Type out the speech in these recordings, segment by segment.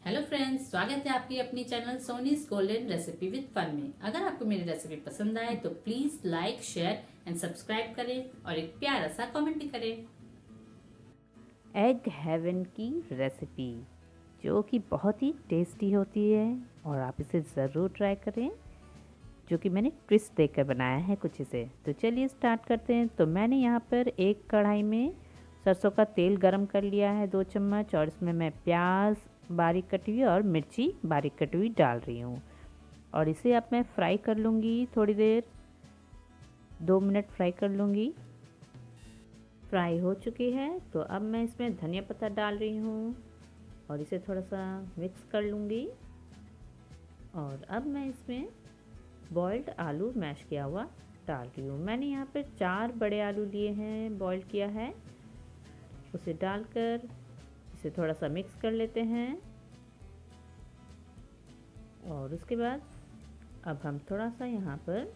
Hello friends, स्वागत है आपकी अपनी channel Soni's golden recipe with fun में। अगर आपको मेरी रेसिपी पसंद आए तो please like, share and subscribe करें और एक प्यारा सा कमेंट भी करें। एग हेवन की रेसिपी जो कि बहुत ही टेस्टी होती है और आप इसे ज़रूर ट्राई करें, जो कि मैंने ट्विस्ट देकर बनाया है कुछ इसे। तो चलिए स्टार्ट करते हैं। तो मैंने यहाँ पर एक कढ़ाई में सरसों का तेल गरम कर लिया है 2 चम्मच, और इसमें मैं प्याज बारीक कटी हुई और मिर्ची बारीक कटी हुई डाल रही हूँ। और इसे अब मैं फ्राई कर लूँगी थोड़ी देर, 2 मिनट फ्राई कर लूँगी। फ्राई हो चुकी है तो अब मैं इसमें धनिया पत्ता डाल रही हूँ और इसे थोड़ा सा मिक्स कर लूँगी। और अब मैं इसमें बॉइल्ड आलू मैश किया हुआ डाल रही हूँ। मैंने यहाँ पर 4 बड़े आलू लिए हैं, बॉइल्ड किया है। उसे डालकर इसे थोड़ा सा मिक्स कर लेते हैं। और उसके बाद अब हम थोड़ा सा यहाँ पर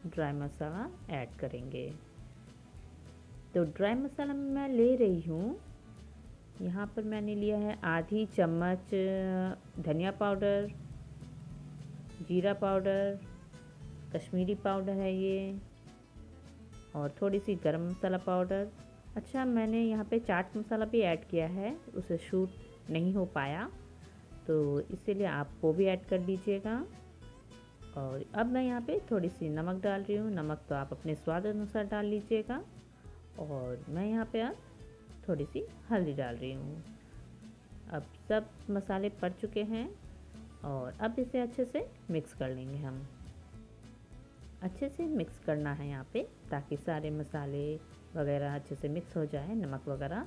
ड्राई मसाला ऐड करेंगे। तो ड्राई मसाला मैं ले रही हूँ, यहाँ पर मैंने लिया है आधी चम्मच धनिया पाउडर, जीरा पाउडर, कश्मीरी पाउडर है ये, और थोड़ी सी गरम मसाला पाउडर। अच्छा, मैंने यहाँ पे चाट मसाला भी ऐड किया है, उसे शूट नहीं हो पाया तो इसीलिए आप वो भी ऐड कर लीजिएगा। और अब मैं यहाँ पे थोड़ी सी नमक डाल रही हूँ। नमक तो आप अपने स्वाद अनुसार डाल लीजिएगा। और मैं यहाँ पे अब थोड़ी सी हल्दी डाल रही हूँ। अब सब मसाले पड़ चुके हैं और अब इसे अच्छे से मिक्स कर लेंगे। हम अच्छे से मिक्स करना है यहाँ पे, ताकि सारे मसाले वगैरह अच्छे से मिक्स हो जाए, नमक वगैरह।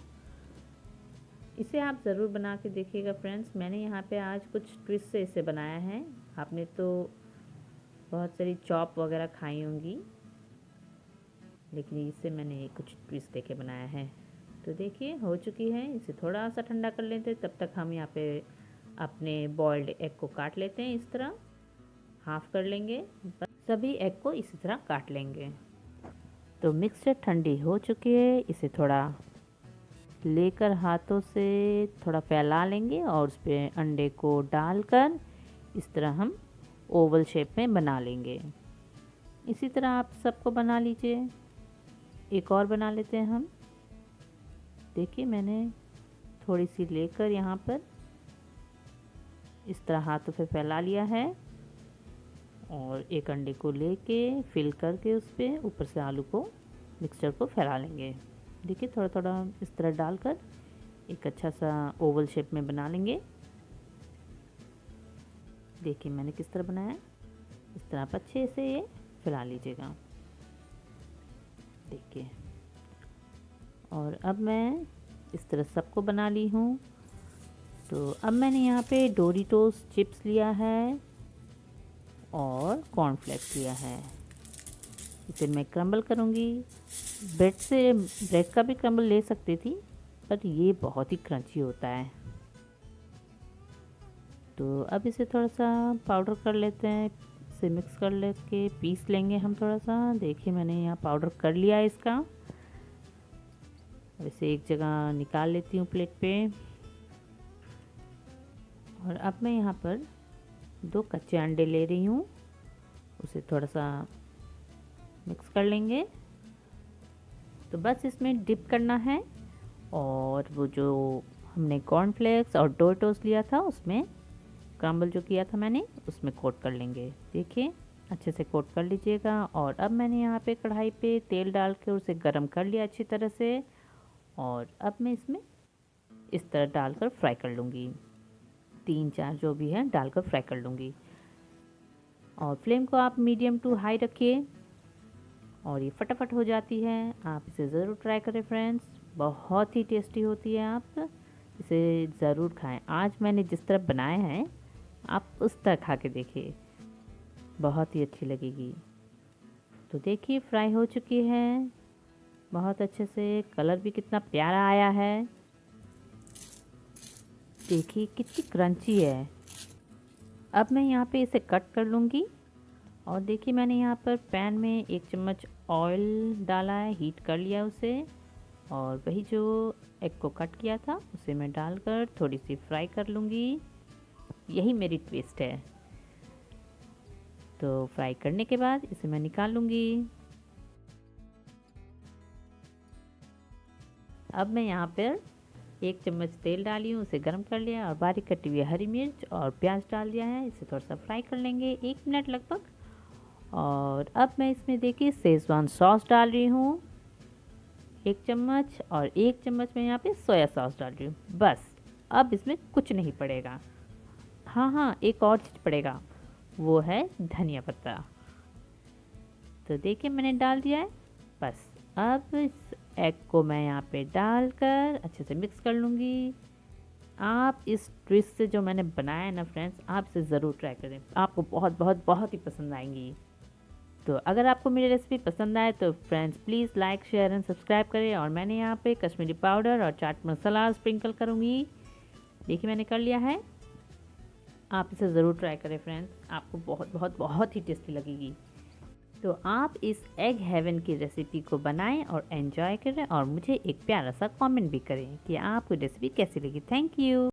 इसे आप ज़रूर बना के देखिएगा फ्रेंड्स। मैंने यहाँ पे आज कुछ ट्विस्ट से इसे बनाया है। आपने तो बहुत सारी चॉप वगैरह खाई होंगी, लेकिन इसे मैंने कुछ ट्विस्ट देके बनाया है। तो देखिए हो चुकी है। इसे थोड़ा सा ठंडा कर लेते हैं, तब तक हम यहाँ पे अपने बॉइल्ड एग को काट लेते हैं। इस तरह हाफ कर लेंगे, बस सभी एग को इसी तरह काट लेंगे। तो मिक्सचर ठंडी हो चुकी है, इसे थोड़ा लेकर हाथों से थोड़ा फैला लेंगे और उस पर अंडे को डालकर इस तरह हम ओवल शेप में बना लेंगे। इसी तरह आप सबको बना लीजिए। एक और बना लेते हैं हम। देखिए मैंने थोड़ी सी लेकर यहाँ पर इस तरह हाथों पे फैला लिया है और एक अंडे को लेके फिल करके उस पर ऊपर से आलू को मिक्सचर को फैला लेंगे। देखिए थोड़ा थोड़ा इस तरह डालकर एक अच्छा सा ओवल शेप में बना लेंगे। देखिए मैंने किस तरह बनाया, इस तरह आप अच्छे से ये फैला लीजिएगा। देखिए, और अब मैं इस तरह सबको बना ली हूँ। तो अब मैंने यहाँ पे डोरिटोस चिप्स लिया है और कॉर्नफ्लेक्स लिया है। इसे मैं क्रम्बल करूँगी। ब्रेड का भी क्रम्बल ले सकती थी, पर ये बहुत ही क्रंची होता है। तो अब इसे थोड़ा सा पाउडर कर लेते हैं। इसे मिक्स कर लेके पीस लेंगे हम थोड़ा सा। देखिए मैंने यहाँ पाउडर कर लिया है इसका। अब इसे एक जगह निकाल लेती हूँ प्लेट पे। और अब मैं यहाँ पर 2 कच्चे अंडे ले रही हूँ, उसे थोड़ा सा मिक्स कर लेंगे। तो बस इसमें डिप करना है और वो जो हमने कॉर्नफ्लेक्स और डोरिटोस लिया था उसमें क्रम्बल जो किया था मैंने, उसमें कोट कर लेंगे। देखिए अच्छे से कोट कर लीजिएगा। और अब मैंने यहाँ पे कढ़ाई पे तेल डाल के उसे गर्म कर लिया अच्छी तरह से। और अब मैं इसमें इस तरह डालकर फ्राई कर लूँगी। 3-4 जो भी है डालकर फ्राई कर लूँगी। और फ्लेम को आप मीडियम टू हाई रखिए और ये फटाफट हो जाती है। आप इसे ज़रूर ट्राई करें फ्रेंड्स, बहुत ही टेस्टी होती है। आप इसे ज़रूर खाएं। आज मैंने जिस तरह बनाया है आप उस तरह खा के देखिए, बहुत ही अच्छी लगेगी। तो देखिए फ्राई हो चुकी है बहुत अच्छे से। कलर भी कितना प्यारा आया है, देखिए कितनी क्रंची है। अब मैं यहाँ पे इसे कट कर लूँगी। और देखिए मैंने यहाँ पर पैन में 1 चम्मच ऑयल डाला है, हीट कर लिया उसे। और वही जो एग को कट किया था उसे मैं डालकर थोड़ी सी फ्राई कर लूँगी। यही मेरी ट्विस्ट है। तो फ्राई करने के बाद इसे मैं निकाल लूँगी। अब मैं यहाँ पर 1 चम्मच तेल डाली हूँ, उसे गर्म कर लिया और बारीक कटी हुई हरी मिर्च और प्याज डाल दिया है। इसे थोड़ा सा फ्राई कर लेंगे 1 मिनट लगभग। और अब मैं इसमें देखिए शेज़वान सॉस डाल रही हूँ 1 चम्मच, और 1 चम्मच मैं यहाँ पे सोया सॉस डाल रही हूँ। बस अब इसमें कुछ नहीं पड़ेगा। हाँ, एक और चीज़ पड़ेगा, वो है धनिया पत्ता। तो देखिए मैंने डाल दिया है। बस अब इस एग को मैं यहाँ पे डालकर अच्छे से मिक्स कर लूँगी। आप इस ट्विस्ट से जो मैंने बनाया है ना फ्रेंड्स, आप इसे ज़रूर ट्राई करें, आपको बहुत बहुत बहुत ही पसंद आएंगी। तो अगर आपको मेरी रेसिपी पसंद आए तो friends please like share and subscribe करें। और मैंने यहाँ पे कश्मीरी पाउडर और चाट मसाला स्प्रिंकल करूँगी। देखिए मैंने कर लिया है। आप इसे ज़रूर ट्राई करें फ्रेंड्स, आपको बहुत बहुत बहुत ही टेस्टी लगेगी। तो आप इस एग हेवन की रेसिपी को बनाएं और एंजॉय करें और मुझे एक प्यारा सा कमेंट भी करें कि आपको रेसिपी कैसी लगी। Thank you.